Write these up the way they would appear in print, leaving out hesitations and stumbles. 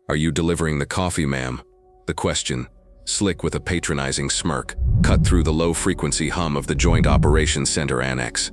"Are you delivering the coffee, ma'am?" The question, slick with a patronizing smirk, cut through the low-frequency hum of the Joint Operations Center annex.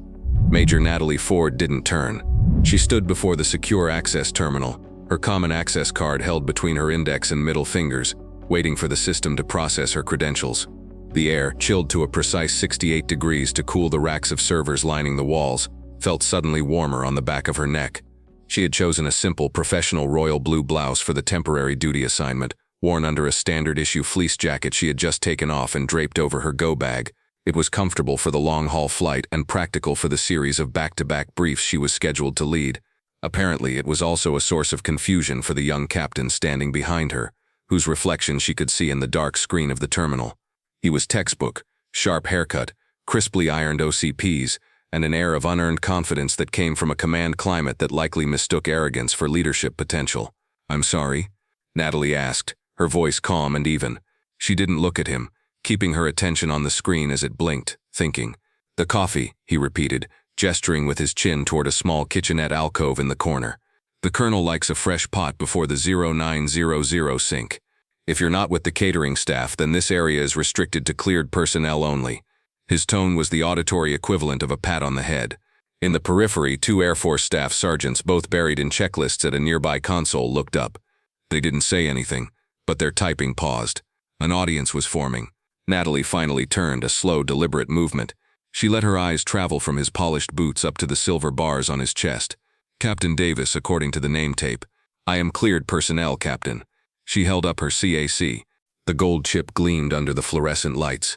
Major Natalie Ford didn't turn. She stood before the secure access terminal, her common access card held between her index and middle fingers, waiting for the system to process her credentials. The air, chilled to a precise 68 degrees to cool the racks of servers lining the walls, felt suddenly warmer on the back of her neck. She had chosen a simple, professional royal blue blouse for the temporary duty assignment, worn under a standard-issue fleece jacket she had just taken off and draped over her go bag. It was comfortable for the long-haul flight and practical for the series of back-to-back briefs she was scheduled to lead. Apparently, it was also a source of confusion for the young captain standing behind her, whose reflection she could see in the dark screen of the terminal. He was textbook, sharp haircut, crisply ironed OCPs, and an air of unearned confidence that came from a command climate that likely mistook arrogance for leadership potential. "I'm sorry?" Natalie asked, her voice calm and even. She didn't look at him, keeping her attention on the screen as it blinked, thinking. "The coffee," he repeated, gesturing with his chin toward a small kitchenette alcove in the corner. "The colonel likes a fresh pot before the 0900 sink. If you're not with the catering staff, then this area is restricted to cleared personnel only." His tone was the auditory equivalent of a pat on the head. In the periphery, 2 Air Force staff sergeants, both buried in checklists at a nearby console, looked up. They didn't say anything, but their typing paused. An audience was forming. Natalie finally turned, a slow, deliberate movement. She let her eyes travel from his polished boots up to the silver bars on his chest. "Captain Davis, according to the name tape. I am cleared personnel, Captain." She held up her CAC. The gold chip gleamed under the fluorescent lights.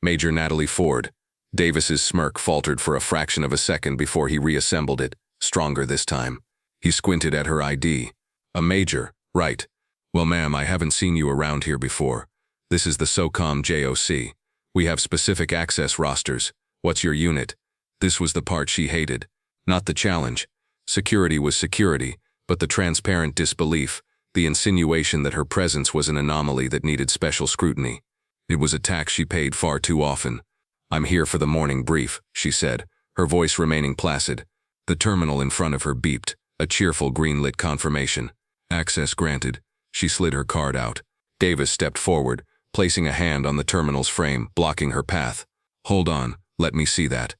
"Major Natalie Ford." Davis's smirk faltered for a fraction of a second before he reassembled it, stronger this time. He squinted at her ID. "A major, right. Well, ma'am, I haven't seen you around here before. This is the SOCOM JOC. We have specific access rosters. What's your unit?" This was the part she hated. Not the challenge. Security was security, but the transparent disbelief, the insinuation that her presence was an anomaly that needed special scrutiny. It was a tax she paid far too often. "I'm here for the morning brief," she said, her voice remaining placid. The terminal in front of her beeped, a cheerful green-lit confirmation. "Access granted." She slid her card out. Davis stepped forward, placing a hand on the terminal's frame, blocking her path. "Hold on, let me see that."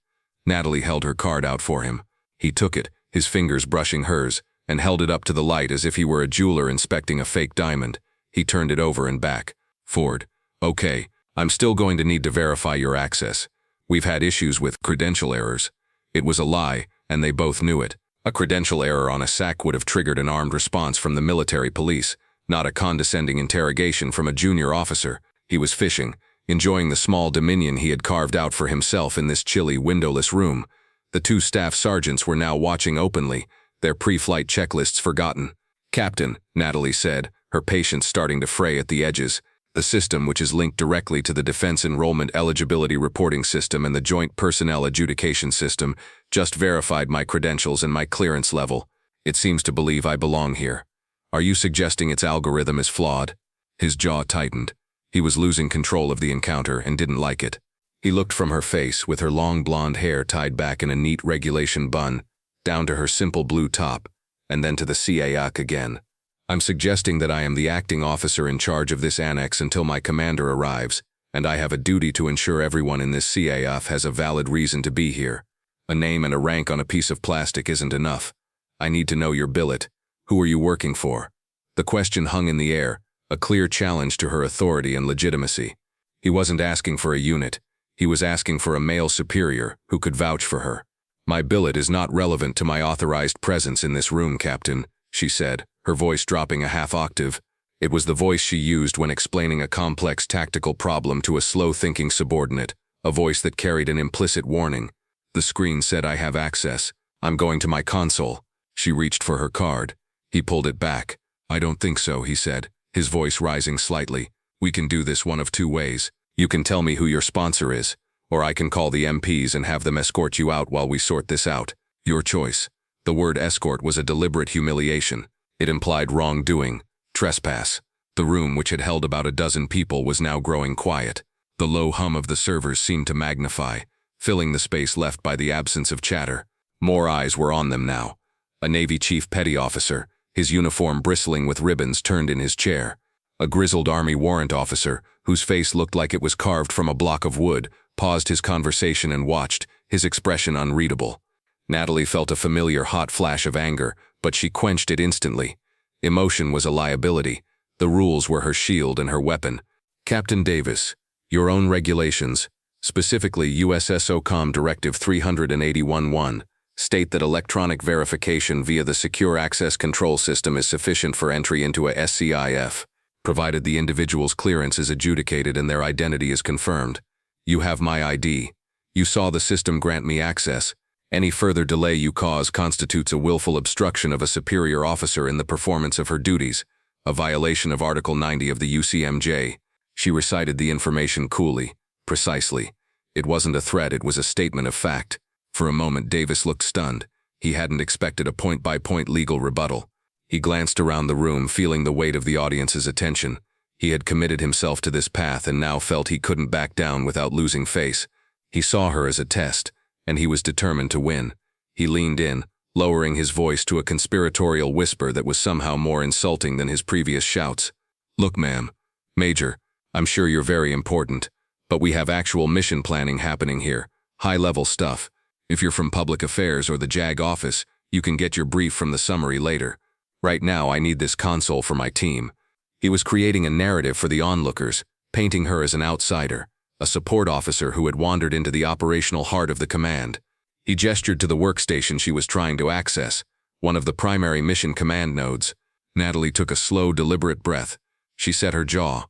Natalie held her card out for him. He took it, his fingers brushing hers, and held it up to the light as if he were a jeweler inspecting a fake diamond. He turned it over and back. "Ford. Okay, I'm still going to need to verify your access. We've had issues with credential errors." It was a lie, and they both knew it. A credential error on a SAC would have triggered an armed response from the military police, not a condescending interrogation from a junior officer. He was fishing, enjoying the small dominion he had carved out for himself in this chilly, windowless room. The 2 staff sergeants were now watching openly, their pre-flight checklists forgotten. "Captain," Natalie said, her patience starting to fray at the edges. "The system, which is linked directly to the Defense Enrollment Eligibility Reporting System and the Joint Personnel Adjudication System, just verified my credentials and my clearance level. It seems to believe I belong here. Are you suggesting its algorithm is flawed?" His jaw tightened. He was losing control of the encounter and didn't like it. He looked from her face, with her long blonde hair tied back in a neat regulation bun, down to her simple blue top, and then to the CAC again. "I'm suggesting that I am the acting officer in charge of this annex until my commander arrives, and I have a duty to ensure everyone in this CAF has a valid reason to be here. A name and a rank on a piece of plastic isn't enough. I need to know your billet. Who are you working for?" The question hung in the air, a clear challenge to her authority and legitimacy. He wasn't asking for a unit. He was asking for a male superior who could vouch for her. "My billet is not relevant to my authorized presence in this room, Captain," she said, her voice dropping a half-octave. It was the voice she used when explaining a complex tactical problem to a slow-thinking subordinate, a voice that carried an implicit warning. The screen said, "I have access. I'm going to my console." She reached for her card. He pulled it back. "I don't think so," he said, his voice rising slightly. "We can do this one of 2 ways. You can tell me who your sponsor is, or I can call the MPs and have them escort you out while we sort this out. Your choice." The word escort was a deliberate humiliation. It implied wrongdoing, trespass. The room, which had held about a dozen people, was now growing quiet. The low hum of the servers seemed to magnify, filling the space left by the absence of chatter. More eyes were on them now. A Navy Chief Petty Officer, his uniform bristling with ribbons, turned in his chair. A grizzled Army warrant officer, whose face looked like it was carved from a block of wood, paused his conversation and watched, his expression unreadable. Natalie felt a familiar hot flash of anger, but she quenched it instantly. Emotion was a liability. The rules were her shield and her weapon. Captain Davis, your own regulations, specifically US SOCOM Directive 381-1, state that electronic verification via the Secure Access Control System is sufficient for entry into a SCIF, provided the individual's clearance is adjudicated and their identity is confirmed. You have my ID. You saw the system grant me access. Any further delay you cause constitutes a willful obstruction of a superior officer in the performance of her duties, a violation of Article 90 of the UCMJ. She recited the information coolly, precisely. It wasn't a threat, it was a statement of fact. For a moment Davis looked stunned. He hadn't expected a point-by-point legal rebuttal. He glanced around the room, feeling the weight of the audience's attention. He had committed himself to this path and now felt he couldn't back down without losing face. He saw her as a test, and he was determined to win. He leaned in, lowering his voice to a conspiratorial whisper that was somehow more insulting than his previous shouts. Look, ma'am, Major, I'm sure you're very important, but we have actual mission planning happening here, high-level stuff. If you're from public affairs or the JAG office, you can get your brief from the summary later. Right now, I need this console for my team. He was creating a narrative for the onlookers, painting her as an outsider, a support officer who had wandered into the operational heart of the command. He gestured to the workstation she was trying to access, one of the primary mission command nodes. Natalie took a slow, deliberate breath. She set her jaw.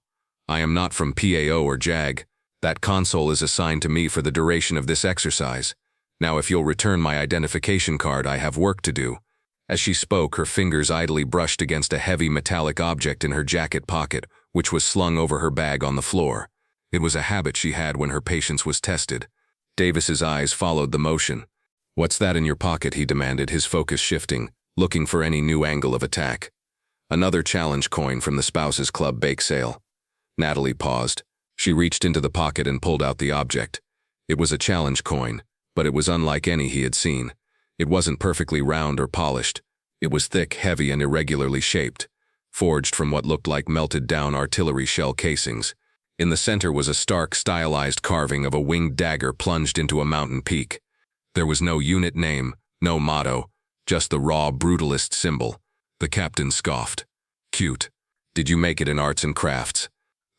I am not from PAO or JAG. That console is assigned to me for the duration of this exercise. Now if you'll return my identification card, I have work to do. As she spoke, her fingers idly brushed against a heavy metallic object in her jacket pocket, which was slung over her bag on the floor. It was a habit she had when her patience was tested. Davis's eyes followed the motion. What's that in your pocket? He demanded, his focus shifting, looking for any new angle of attack. Another challenge coin from the Spouses Club bake sale. Natalie paused. She reached into the pocket and pulled out the object. It was a challenge coin, but it was unlike any he had seen. It wasn't perfectly round or polished. It was thick, heavy, and irregularly shaped, forged from what looked like melted-down artillery shell casings. In the center was a stark, stylized carving of a winged dagger plunged into a mountain peak. There was no unit name, no motto, just the raw, brutalist symbol. The captain scoffed. Cute. Did you make it in arts and crafts?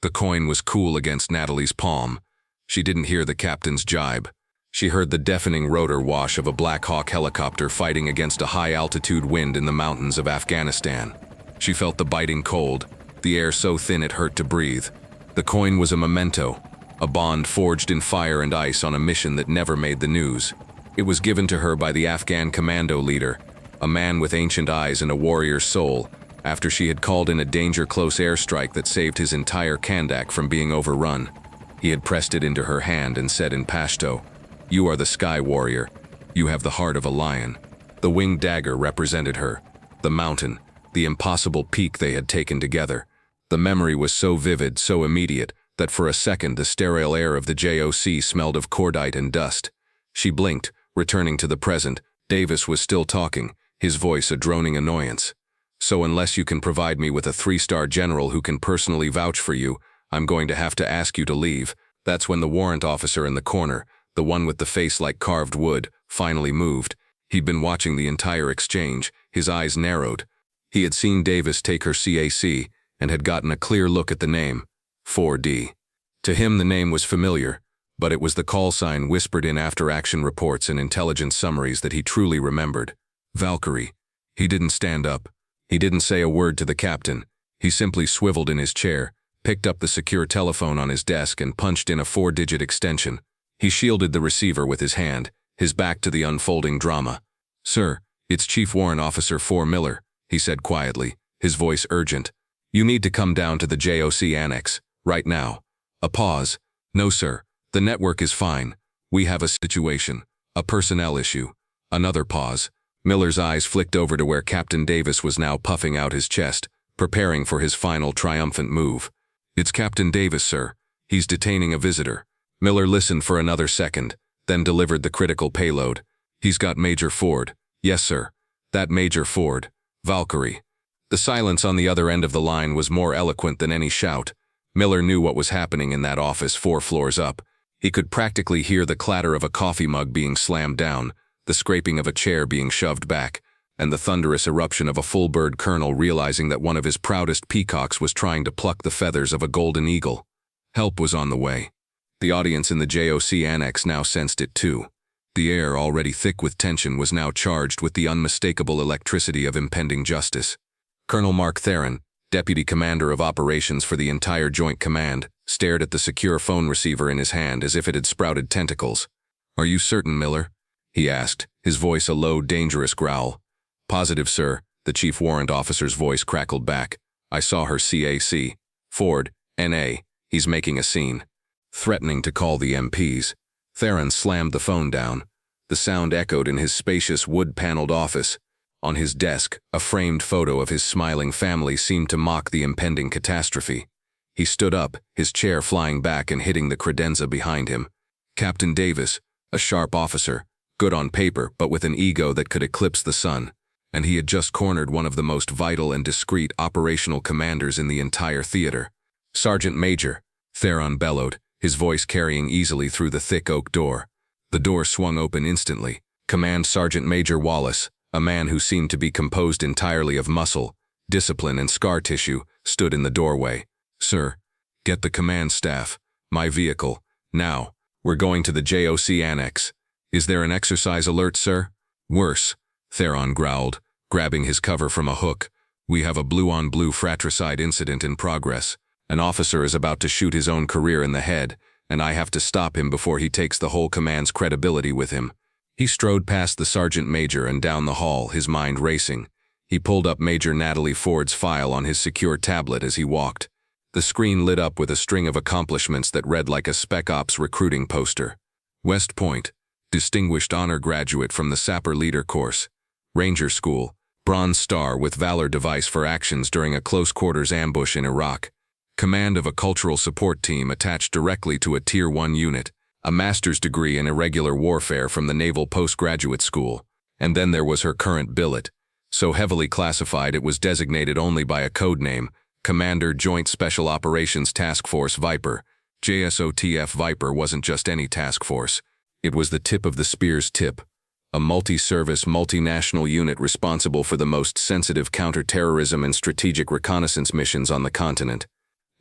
The coin was cool against Natalie's palm. She didn't hear the captain's jibe. She heard the deafening rotor wash of a Black Hawk helicopter fighting against a high-altitude wind in the mountains of Afghanistan. She felt the biting cold, the air so thin it hurt to breathe. The coin was a memento, a bond forged in fire and ice on a mission that never made the news. It was given to her by the Afghan commando leader, a man with ancient eyes and a warrior's soul, after she had called in a danger-close airstrike that saved his entire Kandak from being overrun. He had pressed it into her hand and said in Pashto, "You are the Sky Warrior. You have the heart of a lion." The winged dagger represented her, the mountain, the impossible peak they had taken together. The memory was so vivid, so immediate, that for a second the sterile air of the JOC smelled of cordite and dust. She blinked, returning to the present. Davis was still talking, his voice a droning annoyance. "So unless you can provide me with a 3-star general who can personally vouch for you, I'm going to have to ask you to leave." That's when the warrant officer in the corner, the one with the face like carved wood, finally moved. He'd been watching the entire exchange, his eyes narrowed. He had seen Davis take her CAC, and had gotten a clear look at the name, 4D. To him the name was familiar, but it was the call sign whispered in after-action reports and intelligence summaries that he truly remembered. Valkyrie. He didn't stand up. He didn't say a word to the captain. He simply swiveled in his chair, picked up the secure telephone on his desk and punched in a 4-digit extension. He shielded the receiver with his hand, his back to the unfolding drama. "Sir, it's Chief Warrant Officer 4 Miller," he said quietly, his voice urgent. "You need to come down to the JOC Annex, right now." A pause. "No, sir. The network is fine. We have a situation, a personnel issue." Another pause. Miller's eyes flicked over to where Captain Davis was now puffing out his chest, preparing for his final triumphant move. "It's Captain Davis, sir. He's detaining a visitor." Miller listened for another second, then delivered the critical payload. "He's got Major Ford." "Yes, sir. That Major Ford. Valkyrie. The silence on the other end of the line was more eloquent than any shout. Miller knew what was happening in that office 4 floors up. He could practically hear the clatter of a coffee mug being slammed down, the scraping of a chair being shoved back, and the thunderous eruption of a full-bird colonel realizing that one of his proudest peacocks was trying to pluck the feathers of a golden eagle. Help was on the way. The audience in the JOC annex now sensed it too. The air, already thick with tension, was now charged with the unmistakable electricity of impending justice. Colonel Mark Theron, Deputy Commander of Operations for the entire Joint Command, stared at the secure phone receiver in his hand as if it had sprouted tentacles. "Are you certain, Miller?" he asked, his voice a low, dangerous growl. "Positive, sir," the chief warrant officer's voice crackled back. "I saw her CAC. Ford, NA. He's making a scene." Threatening to call the MPs. Theron slammed the phone down. The sound echoed in his spacious wood-paneled office. On his desk, a framed photo of his smiling family seemed to mock the impending catastrophe. He stood up, his chair flying back and hitting the credenza behind him. Captain Davis, a sharp officer, good on paper but with an ego that could eclipse the sun, and he had just cornered one of the most vital and discreet operational commanders in the entire theater. "Sergeant Major," Theron bellowed, his voice carrying easily through the thick oak door. The door swung open instantly. Command Sergeant Major Wallace, a man who seemed to be composed entirely of muscle, discipline, and scar tissue, stood in the doorway. "Sir, get the command staff. My vehicle. Now. We're going to the JOC annex. Is there an exercise alert, sir?" "Worse," Theron growled, grabbing his cover from a hook. "We have a blue-on-blue fratricide incident in progress. An officer is about to shoot his own career in the head, and I have to stop him before he takes the whole command's credibility with him." He strode past the sergeant major and down the hall, his mind racing. He pulled up Major Natalie Ford's file on his secure tablet as he walked. The screen lit up with a string of accomplishments that read like a Spec Ops recruiting poster. West Point, Distinguished Honor Graduate from the Sapper Leader Course. Ranger School, Bronze Star with Valor device for actions during a close-quarters ambush in Iraq. Command of a cultural support team attached directly to a Tier 1 unit. A master's degree in irregular warfare from the Naval Postgraduate School. And then there was her current billet. So heavily classified it was designated only by a code name, Commander Joint Special Operations Task Force Viper. JSOTF Viper wasn't just any task force. It was the tip of the spear's tip. A multi-service, multinational unit responsible for the most sensitive counter-terrorism and strategic reconnaissance missions on the continent.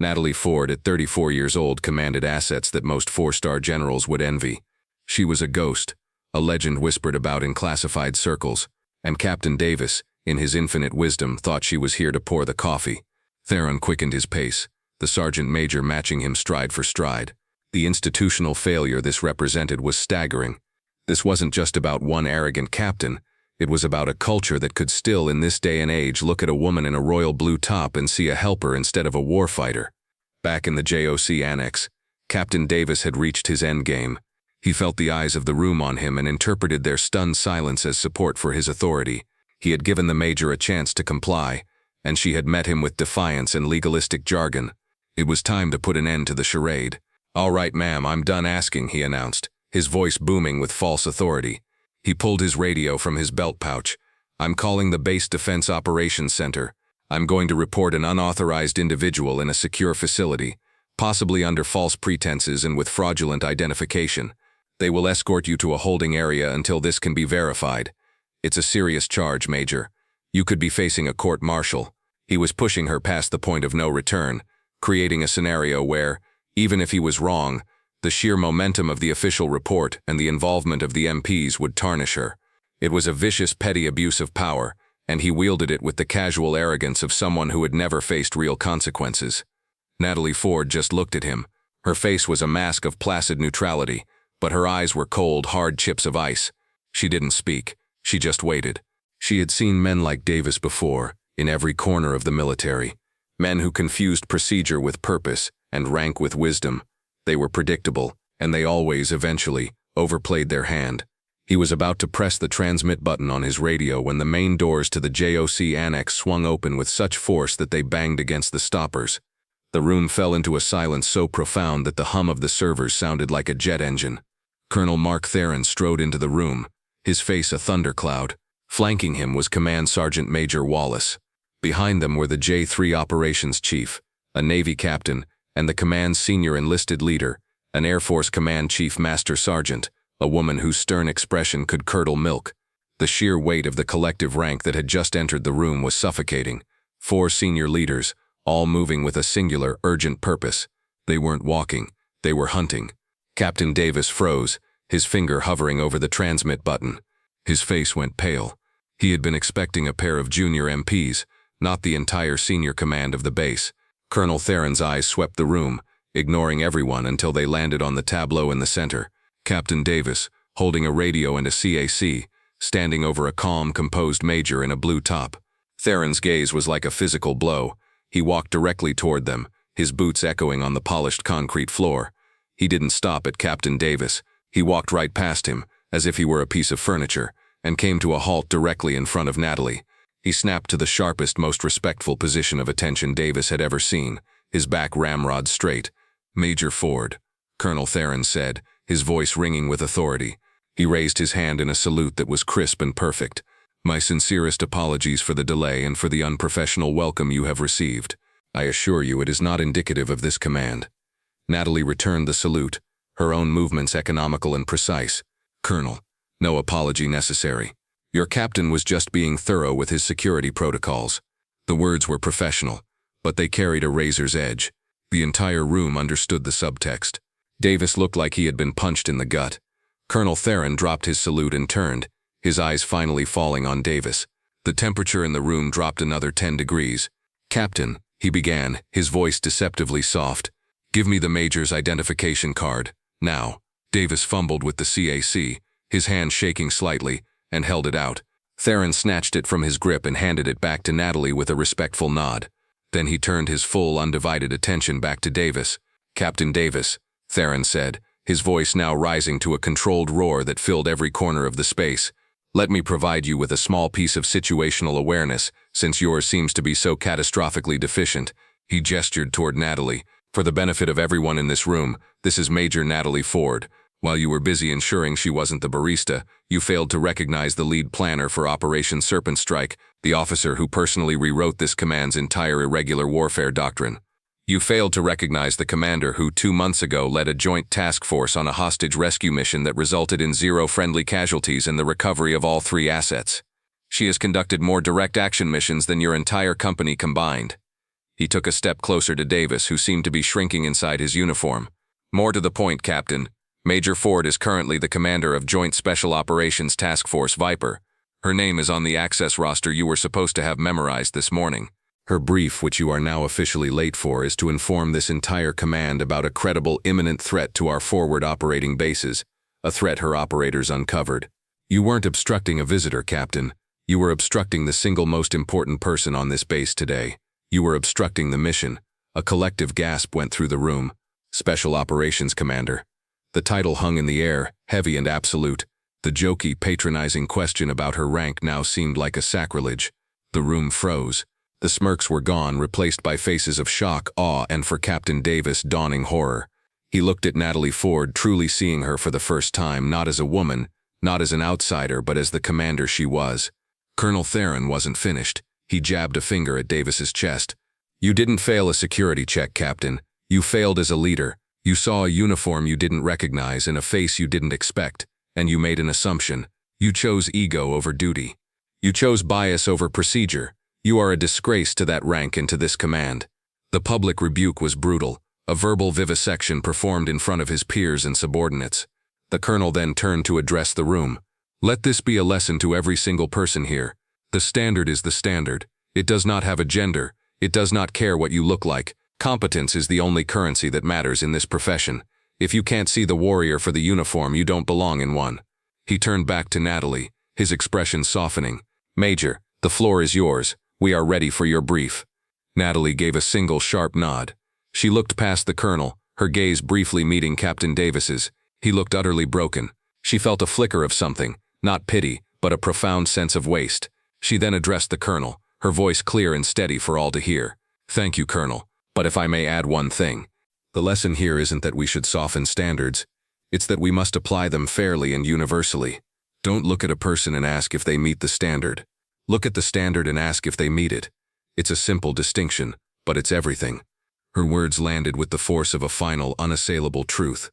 Natalie Ford, at 34 years old, commanded assets that most 4-star generals would envy. She was a ghost, a legend whispered about in classified circles, and Captain Davis, in his infinite wisdom, thought she was here to pour the coffee. Theron quickened his pace, the sergeant major matching him stride for stride. The institutional failure this represented was staggering. This wasn't just about one arrogant captain. It was about a culture that could still, in this day and age, look at a woman in a royal blue top and see a helper instead of a warfighter. Back in the JOC annex, Captain Davis had reached his endgame. He felt the eyes of the room on him and interpreted their stunned silence as support for his authority. He had given the major a chance to comply, and she had met him with defiance and legalistic jargon. It was time to put an end to the charade. "All right, ma'am, I'm done asking," he announced, his voice booming with false authority. He pulled his radio from his belt pouch. "I'm calling the Base Defense Operations Center. I'm going to report an unauthorized individual in a secure facility, possibly under false pretenses and with fraudulent identification. They will escort you to a holding area until this can be verified. It's a serious charge, Major. You could be facing a court-martial." He was pushing her past the point of no return, creating a scenario where, even if he was wrong, the sheer momentum of the official report and the involvement of the MPs would tarnish her. It was a vicious, petty abuse of power, and he wielded it with the casual arrogance of someone who had never faced real consequences. Natalie Ford just looked at him. Her face was a mask of placid neutrality, but her eyes were cold, hard chips of ice. She didn't speak. She just waited. She had seen men like Davis before, in every corner of the military. Men who confused procedure with purpose and rank with wisdom. They were predictable, and they always, eventually, overplayed their hand. He was about to press the transmit button on his radio when the main doors to the JOC annex swung open with such force that they banged against the stoppers. The room fell into a silence so profound that the hum of the servers sounded like a jet engine. Colonel Mark Theron strode into the room, his face a thundercloud. Flanking him was Command Sergeant Major Wallace. Behind them were the J3 operations chief, a Navy captain, and the command's senior enlisted leader, an Air Force Command Chief Master Sergeant, a woman whose stern expression could curdle milk. The sheer weight of the collective rank that had just entered the room was suffocating. 4 senior leaders, all moving with a singular, urgent purpose. They weren't walking, they were hunting. Captain Davis froze, his finger hovering over the transmit button. His face went pale. He had been expecting a pair of junior MPs, not the entire senior command of the base. Colonel Theron's eyes swept the room, ignoring everyone until they landed on the tableau in the center. Captain Davis, holding a radio and a CAC, standing over a calm, composed major in a blue top. Theron's gaze was like a physical blow. He walked directly toward them, his boots echoing on the polished concrete floor. He didn't stop at Captain Davis. He walked right past him, as if he were a piece of furniture, and came to a halt directly in front of Natalie. He snapped to the sharpest, most respectful position of attention Davis had ever seen, his back ramrod straight. "Major Ford," Colonel Theron said, his voice ringing with authority. He raised his hand in a salute that was crisp and perfect. "My sincerest apologies for the delay and for the unprofessional welcome you have received. I assure you it is not indicative of this command." Natalie returned the salute, her own movements economical and precise. "Colonel, no apology necessary. Your captain was just being thorough with his security protocols." The words were professional, but they carried a razor's edge. The entire room understood the subtext. Davis looked like he had been punched in the gut. Colonel Theron dropped his salute and turned, his eyes finally falling on Davis. The temperature in the room dropped another 10 degrees. "Captain," he began, his voice deceptively soft, "give me the major's identification card, now." Davis fumbled with the CAC, his hand shaking slightly, and held it out. Theron snatched it from his grip and handed it back to Natalie with a respectful nod. Then he turned his full, undivided attention back to Davis. "Captain Davis," Theron said, his voice now rising to a controlled roar that filled every corner of the space, "let me provide you with a small piece of situational awareness, since yours seems to be so catastrophically deficient." He gestured toward Natalie. "For the benefit of everyone in this room, this is Major Natalie Ford. While you were busy ensuring she wasn't the barista, you failed to recognize the lead planner for Operation Serpent Strike, the officer who personally rewrote this command's entire irregular warfare doctrine. You failed to recognize the commander who 2 months ago led a joint task force on a hostage rescue mission that resulted in 0 friendly casualties and the recovery of all 3 assets. She has conducted more direct action missions than your entire company combined." He took a step closer to Davis, who seemed to be shrinking inside his uniform. "More to the point, Captain. Major Ford is currently the commander of Joint Special Operations Task Force Viper. Her name is on the access roster you were supposed to have memorized this morning. Her brief, which you are now officially late for, is to inform this entire command about a credible imminent threat to our forward operating bases, a threat her operators uncovered. You weren't obstructing a visitor, Captain. You were obstructing the single most important person on this base today. You were obstructing the mission." A collective gasp went through the room. "Special Operations Commander." The title hung in the air, heavy and absolute. The jokey, patronizing question about her rank now seemed like a sacrilege. The room froze. The smirks were gone, replaced by faces of shock, awe, and for Captain Davis, dawning horror. He looked at Natalie Ford, truly seeing her for the first time, not as a woman, not as an outsider, but as the commander she was. Colonel Theron wasn't finished. He jabbed a finger at Davis's chest. "You didn't fail a security check, Captain. You failed as a leader. You saw a uniform you didn't recognize and a face you didn't expect, and you made an assumption. You chose ego over duty. You chose bias over procedure. You are a disgrace to that rank and to this command." The public rebuke was brutal, a verbal vivisection performed in front of his peers and subordinates. The colonel then turned to address the room. "Let this be a lesson to every single person here. The standard is the standard. It does not have a gender. It does not care what you look like. Competence is the only currency that matters in this profession. If you can't see the warrior for the uniform, you don't belong in one." He turned back to Natalie, his expression softening. "Major, the floor is yours. We are ready for your brief." Natalie gave a single sharp nod. She looked past the colonel, her gaze briefly meeting Captain Davis's. He looked utterly broken. She felt a flicker of something, not pity, but a profound sense of waste. She then addressed the colonel, her voice clear and steady for all to hear. "Thank you, Colonel. But if I may add one thing, the lesson here isn't that we should soften standards. It's that we must apply them fairly and universally. Don't look at a person and ask if they meet the standard. Look at the standard and ask if they meet it. It's a simple distinction, but it's everything. Her words landed with the force of a final, unassailable truth.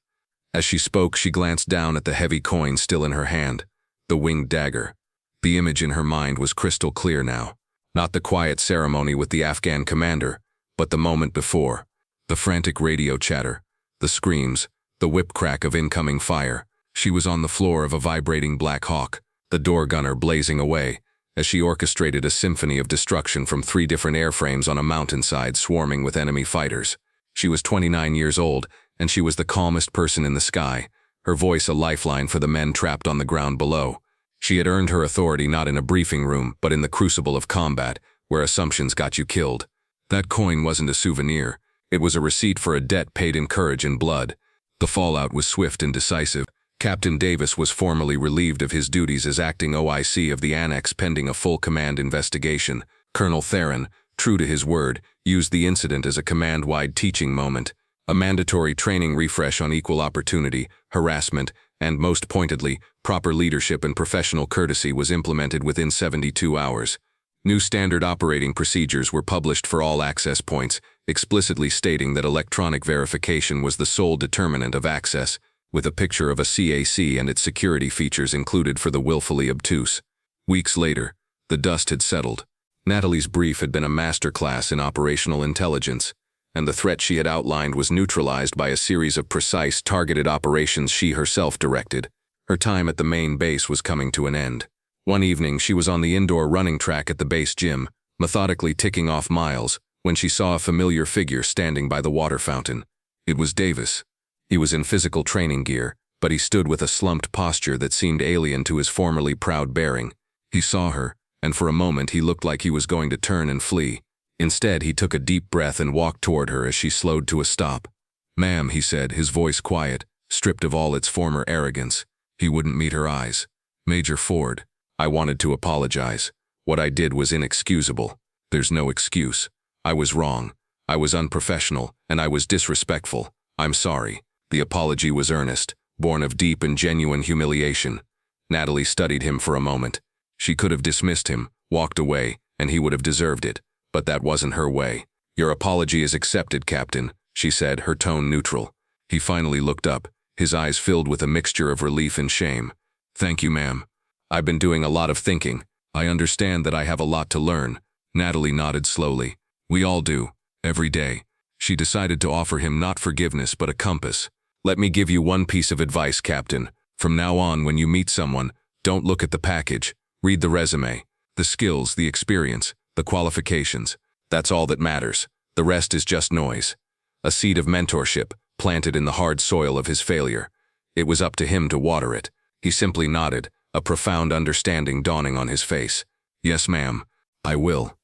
As she spoke, she glanced down at the heavy coin still in her hand, the winged dagger. The image in her mind was crystal clear now. Not the quiet ceremony with the Afghan commander, but the moment before. The frantic radio chatter, the screams, the whip crack of incoming fire. She was on the floor of a vibrating Black Hawk, the door gunner blazing away, as she orchestrated a symphony of destruction from 3 different airframes on a mountainside swarming with enemy fighters. She was 29 years old, and she was the calmest person in the sky, her voice a lifeline for the men trapped on the ground below. She had earned her authority not in a briefing room, but in the crucible of combat, where assumptions got you killed. That coin wasn't a souvenir. It was a receipt for a debt paid in courage and blood. The fallout was swift and decisive. Captain Davis was formally relieved of his duties as acting OIC of the Annex pending a full command investigation. Colonel Theron, true to his word, used the incident as a command-wide teaching moment. A mandatory training refresh on equal opportunity, harassment, and, most pointedly, proper leadership and professional courtesy was implemented within 72 hours. New standard operating procedures were published for all access points, explicitly stating that electronic verification was the sole determinant of access, with a picture of a CAC and its security features included for the willfully obtuse. Weeks later, the dust had settled. Natalie's brief had been a masterclass in operational intelligence, and the threat she had outlined was neutralized by a series of precise, targeted operations she herself directed. Her time at the main base was coming to an end. One evening, she was on the indoor running track at the base gym, methodically ticking off miles, when she saw a familiar figure standing by the water fountain. It was Davis. He was in physical training gear, but he stood with a slumped posture that seemed alien to his formerly proud bearing. He saw her, and for a moment he looked like he was going to turn and flee. Instead, he took a deep breath and walked toward her as she slowed to a stop. "Ma'am," he said, his voice quiet, stripped of all its former arrogance. He wouldn't meet her eyes. "Major Ford, I wanted to apologize. What I did was inexcusable. There's no excuse. I was wrong. I was unprofessional, and I was disrespectful. I'm sorry." The apology was earnest, born of deep and genuine humiliation. Natalie studied him for a moment. She could have dismissed him, walked away, and he would have deserved it. But that wasn't her way. "Your apology is accepted, Captain," she said, her tone neutral. He finally looked up, his eyes filled with a mixture of relief and shame. "Thank you, ma'am. I've been doing a lot of thinking. I understand that I have a lot to learn." Natalie nodded slowly. "We all do, every day." She decided to offer him not forgiveness but a compass. "Let me give you one piece of advice, Captain. From now on, when you meet someone, don't look at the package. Read the resume. The skills, the experience, the qualifications. That's all that matters. The rest is just noise." A seed of mentorship, planted in the hard soil of his failure. It was up to him to water it. He simply nodded, a profound understanding dawning on his face. "Yes, ma'am. I will."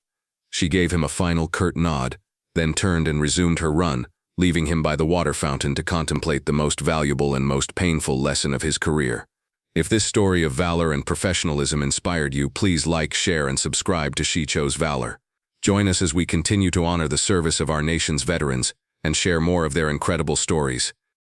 She gave him a final curt nod, then turned and resumed her run, leaving him by the water fountain to contemplate the most valuable and most painful lesson of his career. If this story of valor and professionalism inspired you, please like, share, and subscribe to She Chose Valor. Join us as we continue to honor the service of our nation's veterans and share more of their incredible stories.